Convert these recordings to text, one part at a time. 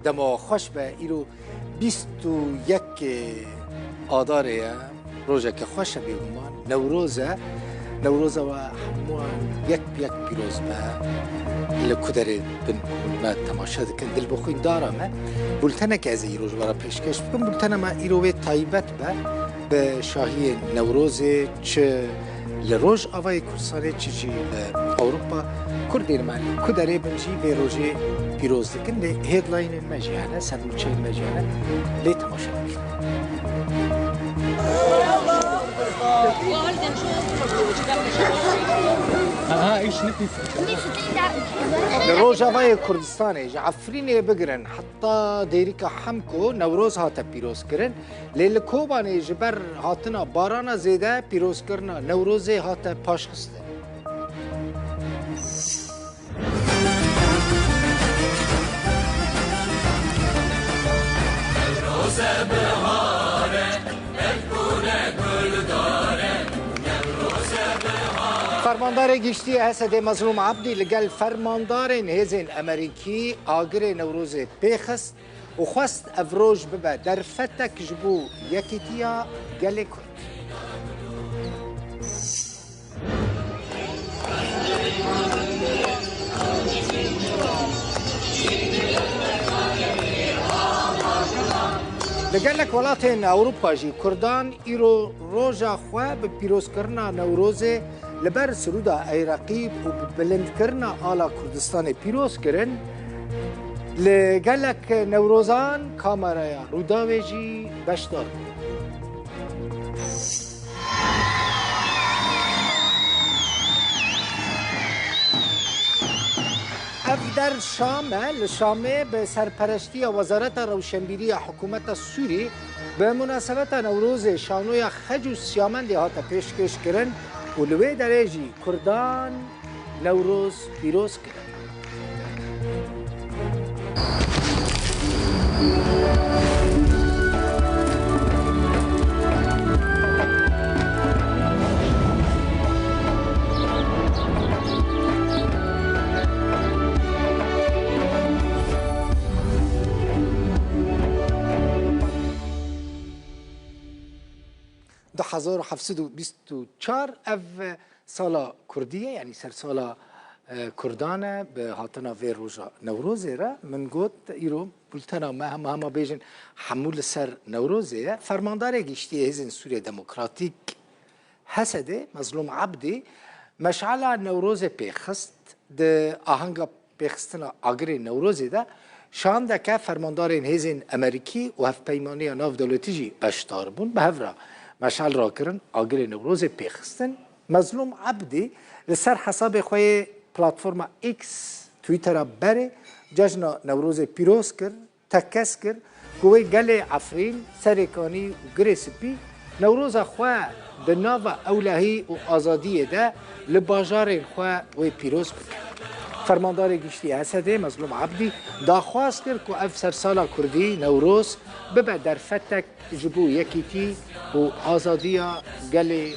دما خوش به ایرو 21 آذاره روزه که خوش بیگمان نوروزه و همان یک پیروز به لکودره ما تماشا دکن دل بخوین دارم بولتنه که از ایروز برای پیشکش بکن بولتنه ما ایروی تایبت به شاهی نوروز چه لروج آوای کردستان چیزی اروپا کردین من کدره بنجی به روزی پیروز دکن لی هیدلاین مجیانه سرموچه مجیانه لی تماشا دکن لروجاوای کردستان عفرین بگرن حتی دیری که همکو نوروز هات پیروز کرن لیل کوبان جبر هاتنا باران زیده پیروز کرنا نوروز هات پاش خسته فرماندار گشتی اسد مظلوم عبدی لگل فرماندار هزین امریکی آگر نوروز پیخست و خواست افروج ببه در فتک جبو یکیتیا گل کرد. لگلک ولاتین اروپا جی کردان ایرو روژا خواه به پیروز کرنا نوروز لبر سرودا عراقی و بلند کرنا آلا کردستان پیروز کرن لگلک نوروزان کامرای روداوی جی بشدار اف در شامه به سرپرستی وزارت روشنبیری حکومت سوری به مناسبت نوروز شانوی خج و سیامند هاتا پیشکش کرن و لوی درجی کردان نوروز پیروز کرن. ده 1724 اف سالا کردیه یعنی سر سالا کردانه به هاتنا وی روژا نوروزه را من گوت ایرو بلتنا ما هم بیجن حمول سر نوروزه فرماندار گشتی هزین سوریه دموکراتیک حسده مظلوم عبدی مشعل نوروز پیخست ده آهنگا پیخستنا آگر نوروزه ده شانده که فرماندار هزین امریکی و هف پیمانی ناف دولتی جی بشتار بون به هفرا مشعل را کرن آگر نوروز پیخستن مظلوم عبدی لسر حساب خواه پلاتفورم ایکس تویتر بره جشن نوروز پیروز کرد تکس کرد گوی گل عفرین سرکانی و گریسپی نوروز خواه به ناو اولهی و آزادی ده لباجار خواه و پیروز بکرد فرماندار گشتی اسده مظلوم عبدی داخواست کرد که اف سر سالا کردی نوروز ببه در فتک جبو یکیتی و آزادی گل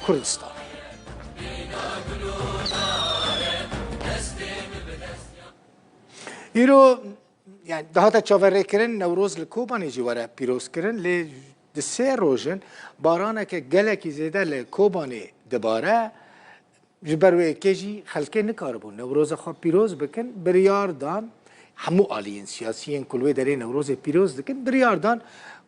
کردستان ایرو یعنی دهاتا چاوره کرن نوروز لکوبانی جواره پیروز کرن لی دسه روژن بارانه که گله کی زیده لکوبانی دباره جبروی کجی خلکه نکار بون نوروز خواه پیروز بکن بریار دان همو آلیین سیاسیین کلوی داره نوروز پیروز دکن بریار دان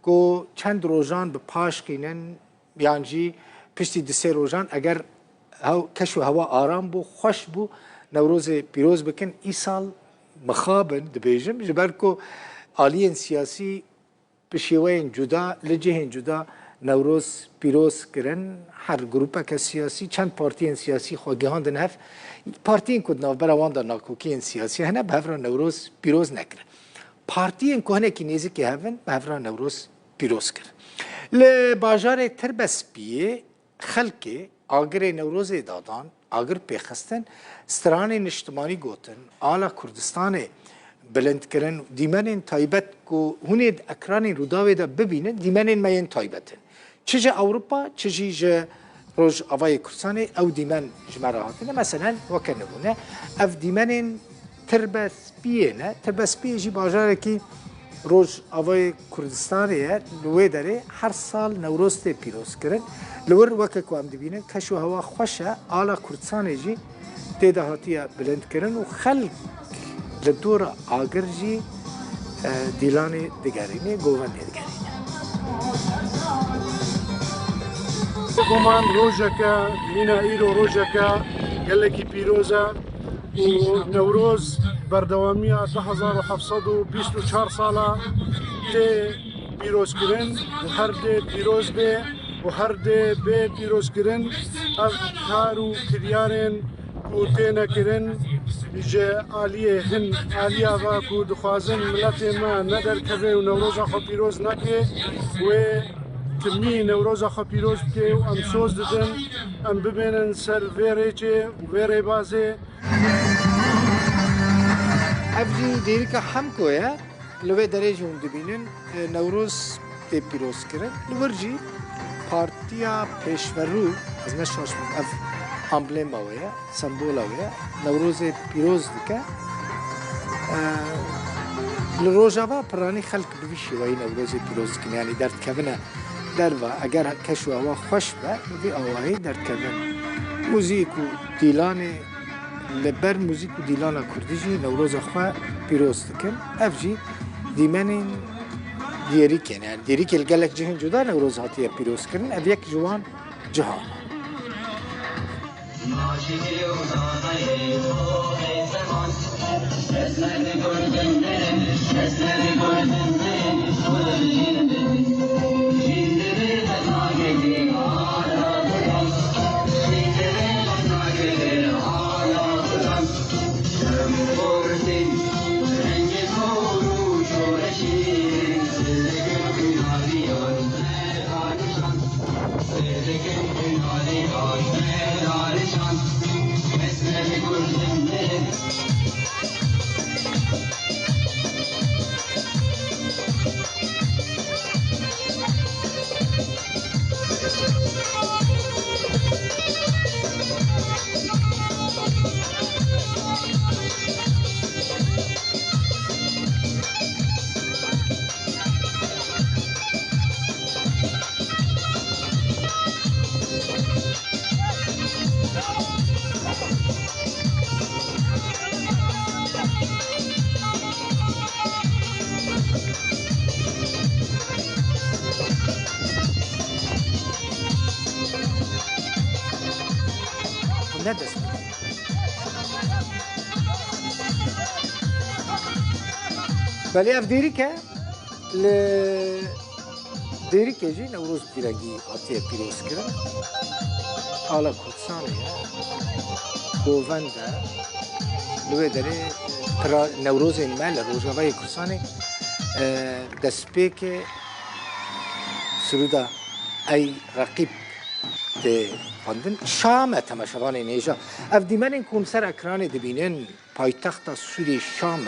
که چند روزان به پاش کینن یعنی پشتی دسه روزان اگر کشو هوا آرام بو خوش بو نوروز پیروز بکن ای سال مخابن دبیجم جبر که آلیین سیاسی بشیوین جدا لجهین جدا نوروز پیروز کرن هر گروپه که سیاسی چند پارتین سیاسی خواهیان هف پارتین کد ناو بروان در ناکوکین سیاسی هنه به هفران نوروز پیروز نکرن پارتین که هنه که نیزی که هفن به هفران نوروز پیروز کرن لباجار تربسپیه خلک آگر نوروز دادان آگر پیخستن ستران نشتمانی گوتن آلا کردستان بلند کرن دیمن تایبت که هنید اکران روداوی دا ببینن دیمن مین تایبتن چجا اوروپا چجا روز آوای کردستان او دیمن جمعه هاتنه مثلا وکنه بونه اف دیمن تربسپیه نه تربسپیه جی باجاره کی روز آوای کردستانیه لوی داره هر سال نوروز ته پیروز کرد لور وقت که هم دبینن کشو هوا خوشه آلا کردستانی جی تیده هاتیه بلند کردن و خلق لدور آگر جی دیلانی دگرینه گوون دگرینه گمان روزکه مینا ایرو روزکه گلکی پیروزه و نوروز بردوامی 2724 ساله تی پیروز کرن و هر دی پیروز به و هر دی به پیروز کرن از کارو کریارن کوتینا کرن جه عالیه هن عالیه و کو دخوازن ملت ما ندر کبه و نوروز خو پیروز نکه و کمی نوروز خو پیروز که ام سوز دادن ام ببینن سر ویره چه و ویره بازه افجی دیری که هم کویا لوی درجه هم دبینن نوروز ته پیروز کرد لورجی پارتیا پیشورو از نشانش من اف امبلم باویا سمبول باویا نوروز پیروز دکه لروجاوا پرانی خلق بویشی وای نوروز پیروز کنی یعنی درد کبنه در و اگر کشو هوا خوش به بی آواهی درد کبن موزیک و دیلان لبر موزیک و دیلان کردی جی نوروز خواه پیروز دکن اف جی دیمنین دیری کنه یعنی دیری که الگلک جهن جدا نوروز هاتیه پیروز کرن اف یک جوان جهان ندست ولی اف دیری که دیری که جی نوروز پیرگی آتیه پیروز کرد حالا کردستانیه گوونده لوی داره نوروز مل روزاوای کردستانی دست که سرودا ای رقیب ته خواندن شام تماشاوان نیجا اف دیمن کون سر اکران دبینن پایتخت سوری شام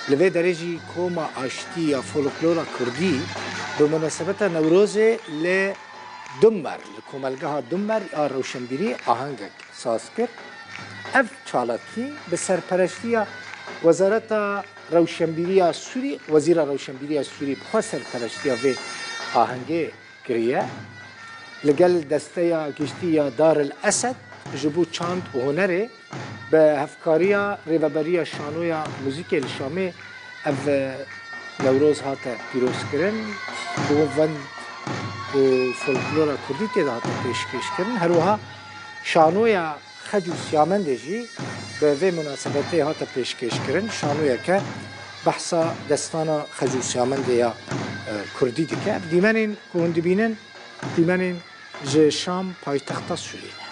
لوی درجی کوما آشتی یا فولکلور کردی به مناسبت نوروز ل دمر لکوملگاه دمر یا روشنبیری آهنگ ساز کرد اف چالاکی به سرپرستی وزارت روشنبیری سوری وزیر روشنبیری سوری بخوا سرپرستی و آهنگ کریه لقل دسته گشتی دار الاسد جبو چاند و هنره به هفکاریا ریوبریا شانویا موزیک الشامی اف نوروز هاته پیروز کرن و وند و فولکلورا کردی تیده هاته پیشکش کرن هروها شانویا خجو سیامنده جی به وی مناسبته هاته پیشکش کرن شانویا که بحثا دستانا خجو سیامنده یا کردی دیگه دیمنین که هندبینن دیمنین ج شام پایتخت سوریه